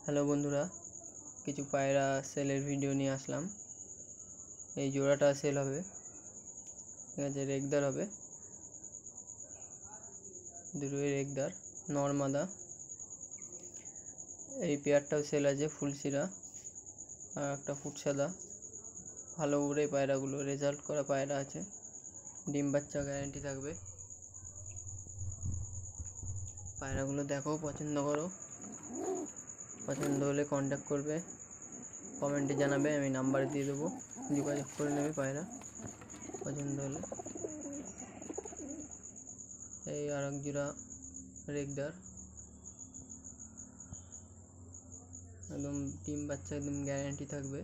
Hello বন্ধুরা, কিছু পায়রা সেলের ভিডিও নিয়ে আসলাম। এই জোড়াটা সেল হবে, ঠিক আছে। রেগদার হবে, দুটোই রেগদার, নর্মাদা। এই পেয়ারটাও সেল আছে, ফুলশিরা আর একটা ফুটসাদা। ভালো উড়ে পায়রাগুলো, রেজাল্ট করা পায়রা আছে, ডিম বাচ্চা গ্যারান্টি থাকবে। পায়রাগুলো দেখো, পছন্দ করো, পছন্দ হলে কন্ট্যাক্ট করবে, কমেন্টে জানাবে, আমি নাম্বার দিয়ে দেবো, যোগাযোগ করে নেবে পায়রা পছন্দ হলে। এই আর এক জোড়া রেগদার, একদম ডিম বাচ্চা একদম গ্যারান্টি থাকবে।